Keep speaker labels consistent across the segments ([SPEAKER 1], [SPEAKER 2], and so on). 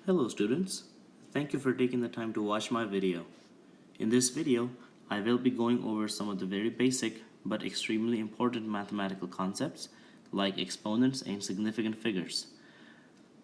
[SPEAKER 1] Hello students, thank you for taking the time to watch my video. In this video, I will be going over some of the very basic but extremely important mathematical concepts like exponents and significant figures.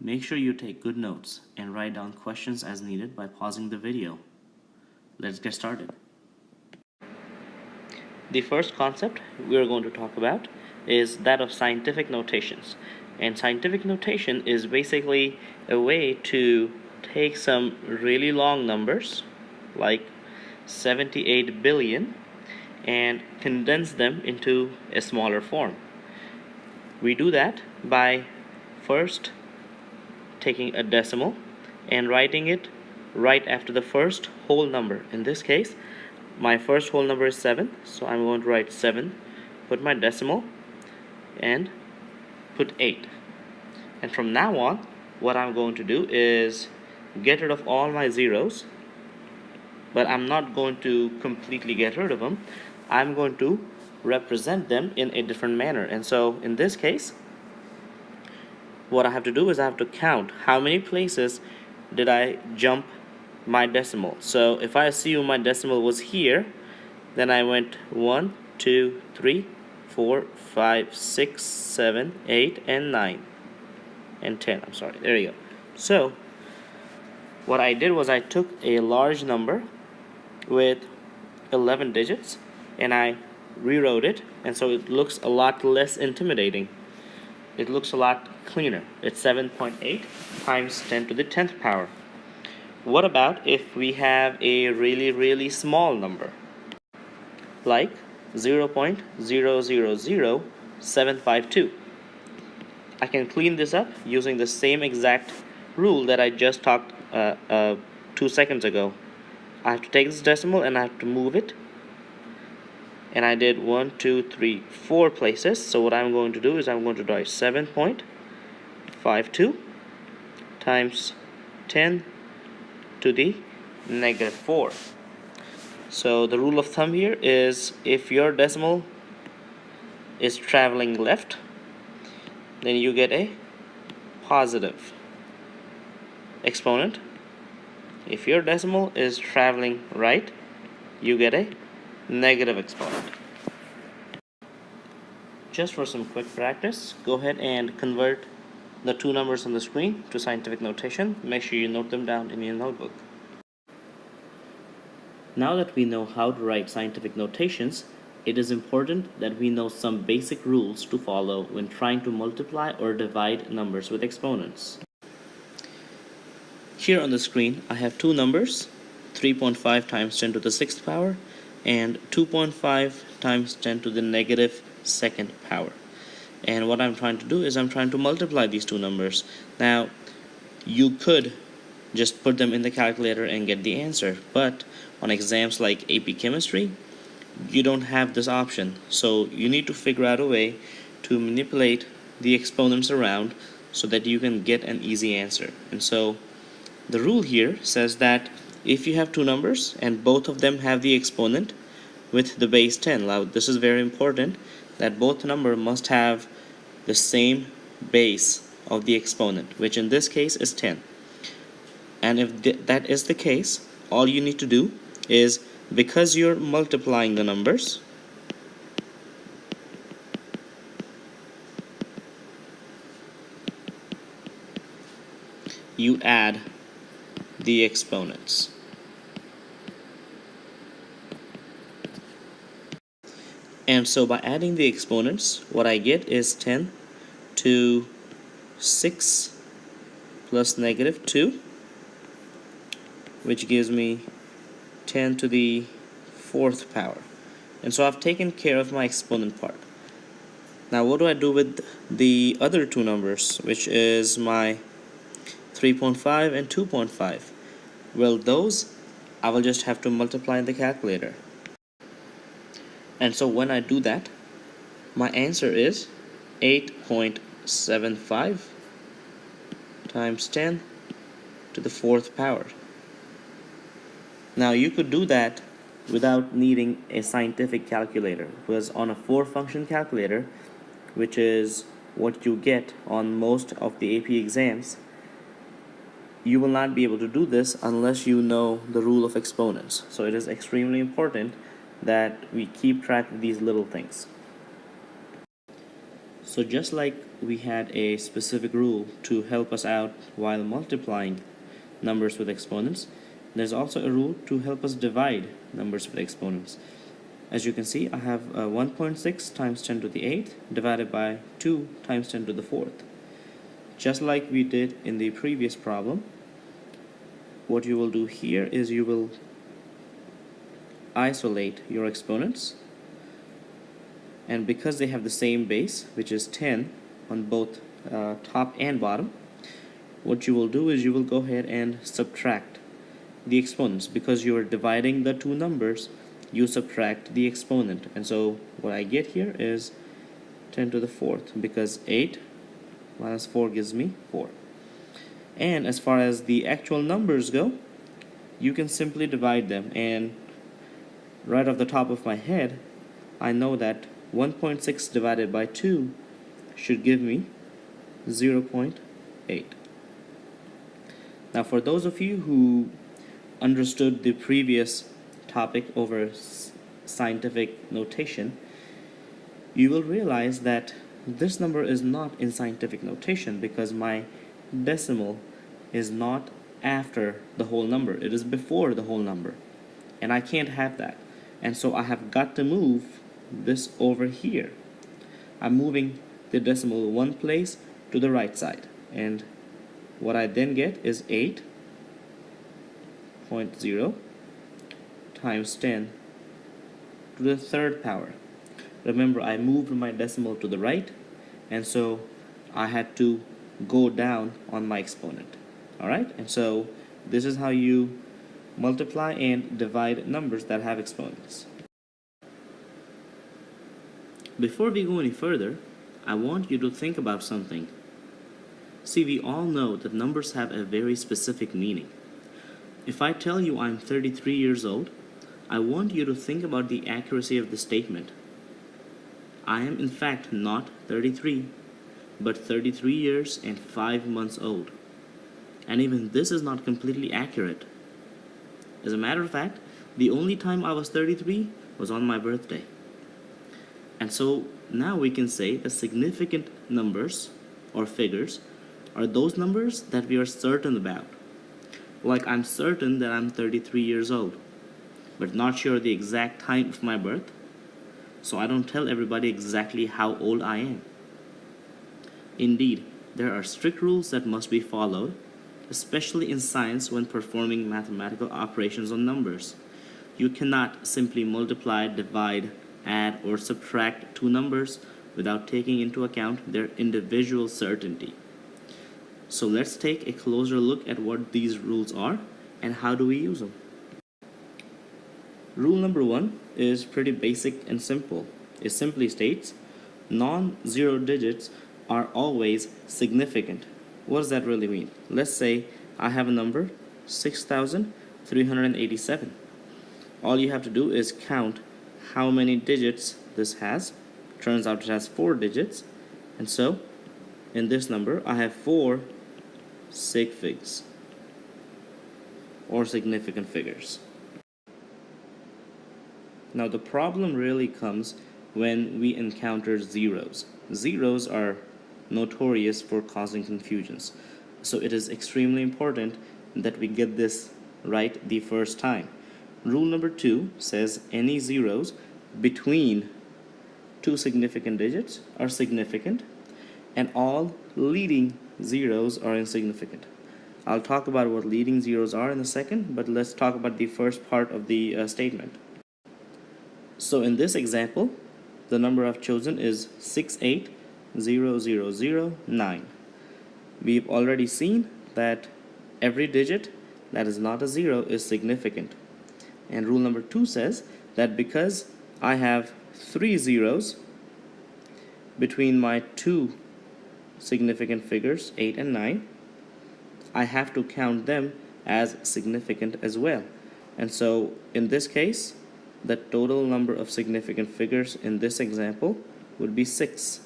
[SPEAKER 1] Make sure you take good notes and write down questions as needed by pausing the video. Let's get started. The first concept we are going to talk about is that of scientific notations. And scientific notation is basically a way to take some really long numbers, like 78 billion, and condense them into a smaller form. We do that by first taking a decimal and writing it right after the first whole number. In this case, my first whole number is 7, so I'm going to write 7, put my decimal, and put 8. And from now on, what I'm going to do is get rid of all my zeros, but I'm not going to completely get rid of them. I'm going to represent them in a different manner. And so in this case, what I have to do is I have to count how many places did I jump my decimal. So if I assume my decimal was here, then I went 1, 2, 3, 4, 5, 6, 7, 8, and 9, and 10. I'm sorry, there you go. So what I did was I took a large number with 11 digits and I rewrote it, and so it looks a lot less intimidating. It looks a lot cleaner. It's 7.8 times 10 to the 10th power. What about if we have a really small number, like 0.000752? I can clean this up using the same exact rule that I just talked 2 seconds ago. I have to take this decimal and I have to move it, and I did 1, 2, 3, 4 places. So what I'm going to do is I'm going to write 7.52 times 10 to the negative 4. So the rule of thumb here is if your decimal is traveling left, then you get a positive exponent. If your decimal is traveling right, you get a negative exponent. Just for some quick practice, go ahead and convert the two numbers on the screen to scientific notation. Make sure you note them down in your notebook. Now that we know how to write scientific notations, it is important that we know some basic rules to follow when trying to multiply or divide numbers with exponents. Here on the screen, I have two numbers, 3.5 times 10 to the 6th power and 2.5 times 10 to the negative 2nd power. And what I'm trying to do is I'm trying to multiply these two numbers. Now, you could just put them in the calculator and get the answer, but on exams like AP Chemistry, you don't have this option. So you need to figure out a way to manipulate the exponents around so that you can get an easy answer. And so the rule here says that if you have two numbers and both of them have the exponent with the base 10, now this is very important, that both numbers must have the same base of the exponent, which in this case is 10. And if that is the case, all you need to do is, because you're multiplying the numbers, you add the exponents. And so by adding the exponents, what I get is 10 to 6 plus negative 2, which gives me 10 to the 4th power. And so I've taken care of my exponent part. Now what do I do with the other two numbers, which is my 3.5 and 2.5? Well, those I will just have to multiply in the calculator. And so when I do that, my answer is 8.75 times 10 to the 4th power. Now you could do that without needing a scientific calculator, because on a 4-function calculator, which is what you get on most of the AP exams, you will not be able to do this unless you know the rule of exponents. So it is extremely important that we keep track of these little things. So just like we had a specific rule to help us out while multiplying numbers with exponents, there's also a rule to help us divide numbers with exponents. As you can see, I have 1.6 times 10 to the 8th divided by 2 times 10 to the 4th. Just like we did in the previous problem, what you will do here is you will isolate your exponents, and because they have the same base, which is 10 on both top and bottom, what you will do is you will go ahead and subtract the exponents. Because you are dividing the two numbers, you subtract the exponent, and so what I get here is 10 to the 4th, because 8 minus 4 gives me 4. And as far as the actual numbers go, you can simply divide them, and right off the top of my head, I know that 1.6 divided by 2 should give me 0.8. Now, for those of you who understood the previous topic over scientific notation, you will realize that this number is not in scientific notation because my decimal is not after the whole number, it is before the whole number, and I can't have that. And so I have got to move this over here. I'm moving the decimal one place to the right side, and what I then get is 8.0 times 10 to the 3rd power. Remember, I moved my decimal to the right, and so I had to go down on my exponent. Alright, and so this is how you multiply and divide numbers that have exponents. Before we go any further, I want you to think about something. See, we all know that numbers have a very specific meaning. If I tell you I'm 33 years old, I want you to think about the accuracy of the statement. I am in fact not 33, but 33 years and 5 months old. And even this is not completely accurate. As a matter of fact, the only time I was 33 was on my birthday. And so now we can say that significant numbers or figures are those numbers that we are certain about. Like, I'm certain that I'm 33 years old, but not sure the exact time of my birth, so I don't tell everybody exactly how old I am. Indeed, there are strict rules that must be followed, especially in science when performing mathematical operations on numbers. You cannot simply multiply, divide, add, or subtract two numbers without taking into account their individual certainty. So let's take a closer look at what these rules are and how do we use them. Rule number 1 is pretty basic and simple. It simply states non-zero digits are always significant. What does that really mean? Let's say I have a number 6,387. All you have to do is count how many digits this has. Turns out it has 4 digits, and so in this number I have 4 sig figs or significant figures. Now the problem really comes when we encounter zeros. Zeros are notorious for causing confusions, so it is extremely important that we get this right the first time. Rule number 2 says any zeros between two significant digits are significant, and all leading zeros are insignificant. I'll talk about what leading zeros are in a second, but let's talk about the first part of the statement. So in this example, the number I've chosen is 680009. We've already seen that every digit that is not a zero is significant. And rule number 2 says that because I have 3 zeros between my two significant figures, 8 and 9, I have to count them as significant as well. And so in this case, the total number of significant figures in this example would be 6.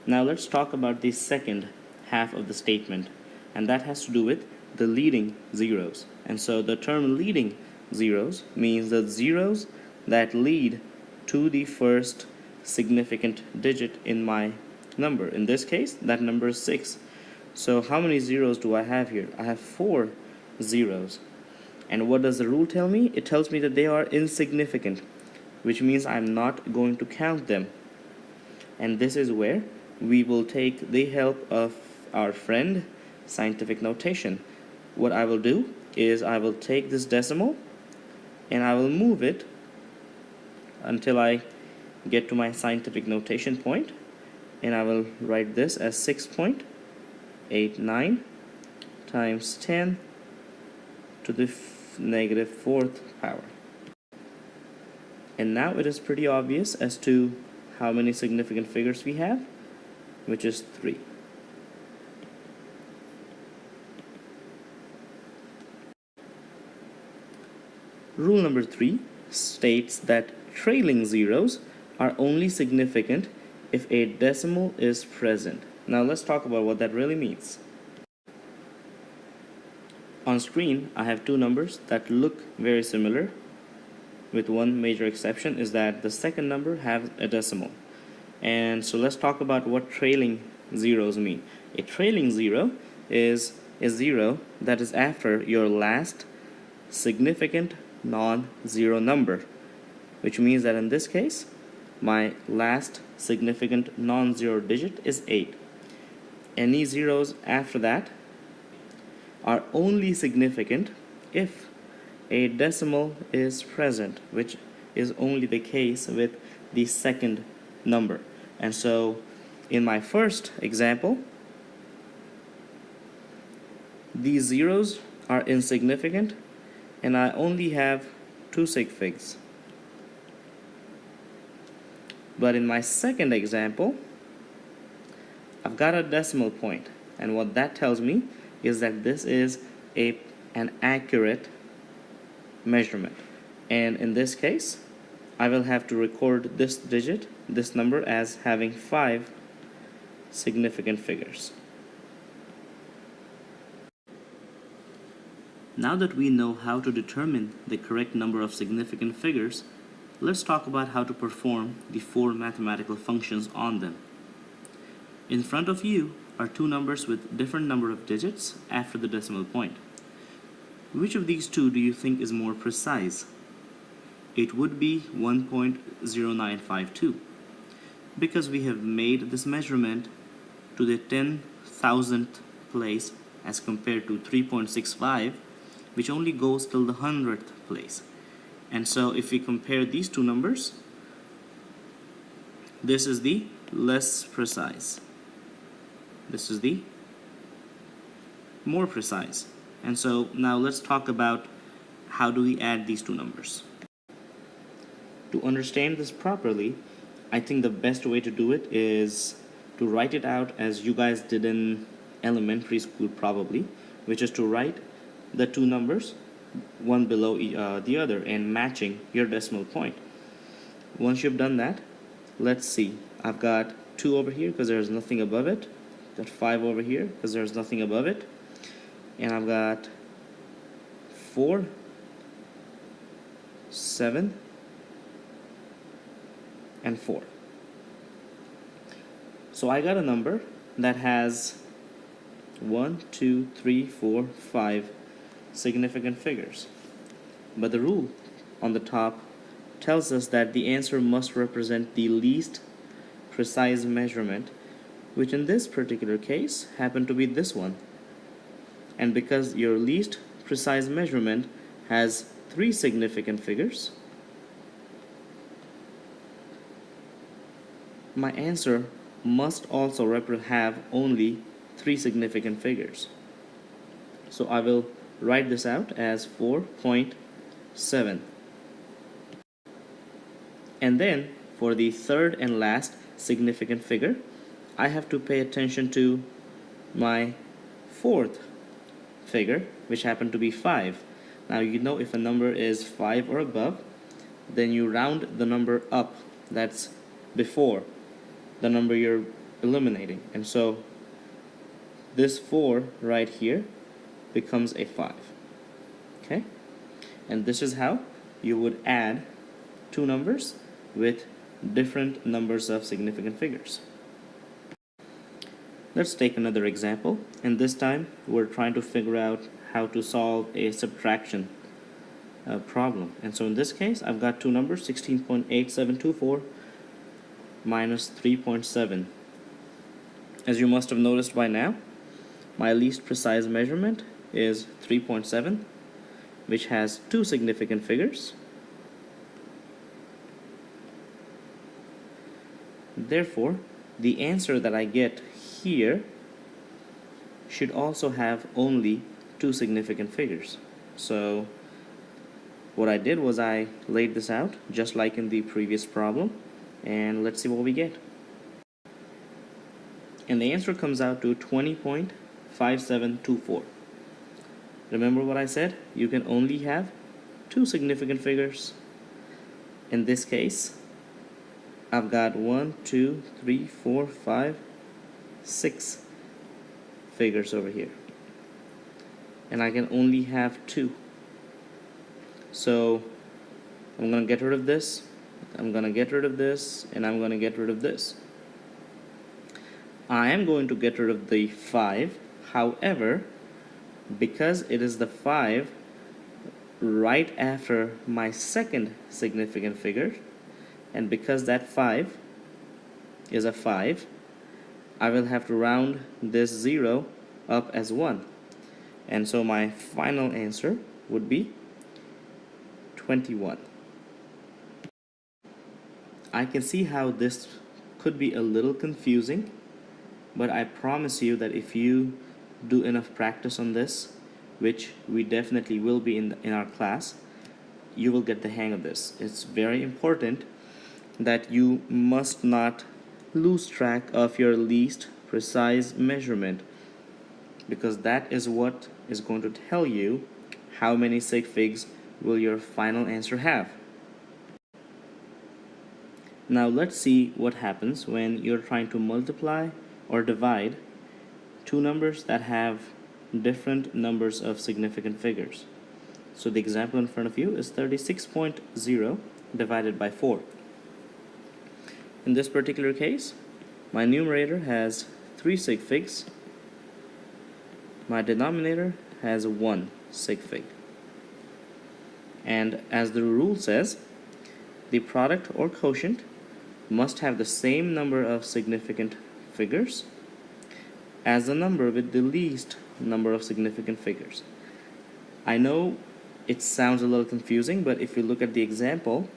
[SPEAKER 1] Now let's talk about the second half of the statement, and that has to do with the leading zeros. And so the term leading zeros means the zeros that lead to the first significant digit in my number. In this case, that number is 6. So how many zeros do I have here? I have 4 zeros. And what does the rule tell me? It tells me that they are insignificant, which means I'm not going to count them. And this is where we will take the help of our friend scientific notation. What I will do is I will take this decimal and I will move it until I get to my scientific notation point, and I will write this as 6.89 times 10 to the negative 4th power. And now it is pretty obvious as to how many significant figures we have, which is 3. Rule number 3 states that trailing zeros are only significant if a decimal is present. Now let's talk about what that really means. On screen, I have two numbers that look very similar, with one major exception is that the second number has a decimal. And so let's talk about what trailing zeros mean. A trailing zero is a zero that is after your last significant non-zero number, which means that in this case, my last significant non-zero digit is 8. Any zeros after that are only significant if a decimal is present, which is only the case with the second number. And so in my first example, these zeros are insignificant and I only have 2 sig figs. But in my second example, I've got a decimal point, and what that tells me is that this is an accurate measurement. And in this case, I will have to record this digit, this number, as having 5 significant figures. Now that we know how to determine the correct number of significant figures, let's talk about how to perform the 4 mathematical functions on them. In front of you are 2 numbers with different number of digits after the decimal point. Which of these 2 do you think is more precise? It would be 1.0952, because we have made this measurement to the 10,000th place as compared to 3.65, which only goes till the 100th place. And so if we compare these 2 numbers, this is the less precise, this is the more precise. And so now let's talk about how do we add these 2 numbers. To understand this properly, I think the best way to do it is to write it out as you guys did in elementary school probably, which is to write the 2 numbers one below the other and matching your decimal point. Once you've done that, let's see. I've got 2 over here because there's nothing above it. Got 5 over here because there's nothing above it. And I've got 4, 7, and 4. So I got a number that has 1, 2, 3, 4, 5 significant figures. But the rule on the top tells us that the answer must represent the least precise measurement, which in this particular case happened to be this one. And because your least precise measurement has 3 significant figures, my answer must also have only 3 significant figures. So I will write this out as 4.7. And then for the third and last significant figure, I have to pay attention to my 4th figure, which happened to be 5. Now you know if a number is 5 or above, then you round the number up. That's before the number you're eliminating. And so this 4 right here becomes a 5. Okay? And this is how you would add two numbers with different numbers of significant figures. Let's take another example, and this time we're trying to figure out how to solve a subtraction problem. And so in this case, I've got two numbers, 16.8724 minus 3.7. As you must have noticed by now, my least precise measurement is 3.7, which has two significant figures. Therefore, the answer that I get here should also have only two significant figures. So what I did was I laid this out just like in the previous problem, and let's see what we get. And the answer comes out to 20.5724. Remember what I said? You can only have two significant figures. In this case, I've got 1, 2, 3, 4, 5, 6 figures over here, and I can only have two. So I'm going to get rid of this, I'm going to get rid of this, and I'm going to get rid of this. I am going to get rid of the 5. However, because it is the 5 right after my second significant figure, and because that 5 is a 5, I will have to round this 0 up as 1. And so my final answer would be 21. I can see how this could be a little confusing, but I promise you that if you do enough practice on this, which we definitely will be in our class, you will get the hang of this. It's very important that you must not lose track of your least precise measurement, because that is what is going to tell you how many sig figs will your final answer have. Now let's see what happens when you're trying to multiply or divide two numbers that have different numbers of significant figures. So the example in front of you is 36.0 divided by 4. In this particular case, my numerator has 3 sig figs, my denominator has 1 sig fig. And as the rule says, the product or quotient must have the same number of significant figures as the number with the least number of significant figures. I know it sounds a little confusing, but if you look at the example,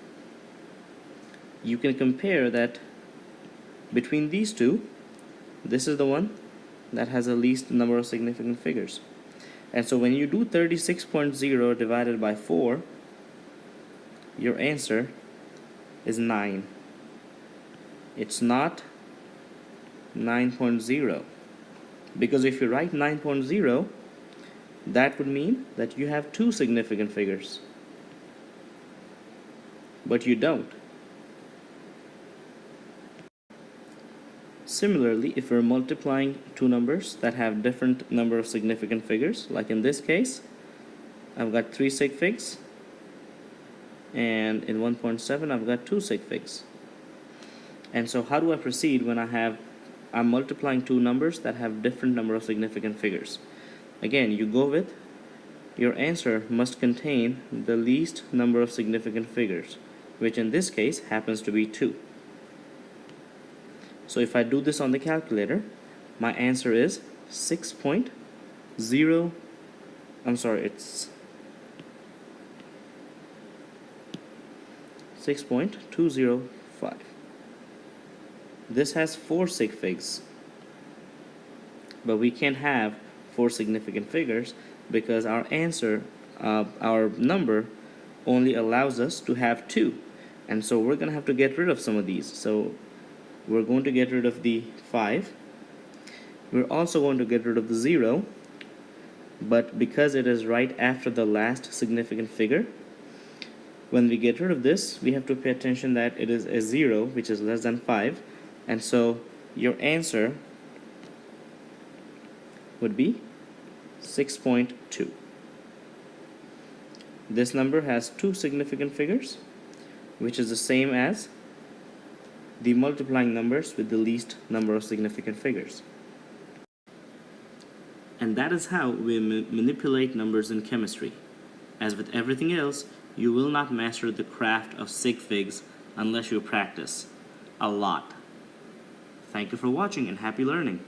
[SPEAKER 1] you can compare that between these two, this is the one that has the least number of significant figures. And so when you do 36.0 divided by 4, your answer is 9. It's not 9.0, because if you write 9.0, that would mean that you have two significant figures, but you don't. Similarly, if we're multiplying two numbers that have different number of significant figures, like in this case, I've got 3 sig figs, and in 1.7 I've got 2 sig figs. And so how do I proceed when I'm multiplying two numbers that have different number of significant figures? Again, you go with your answer must contain the least number of significant figures, which in this case happens to be 2. So if I do this on the calculator, my answer is 6.0, I'm sorry, it's 6.205. This has 4 sig figs, but we can't have 4 significant figures because our answer, our number only allows us to have 2, and so we're gonna have to get rid of some of these. So we're going to get rid of the 5. We're also going to get rid of the 0, but because it is right after the last significant figure, when we get rid of this, we have to pay attention that it is a 0 which is less than 5, and so your answer would be 6.2. This number has two significant figures, which is the same as the multiplying numbers with the least number of significant figures. And that is how we manipulate numbers in chemistry. As with everything else, you will not master the craft of sig figs unless you practice a lot. Thank you for watching and happy learning.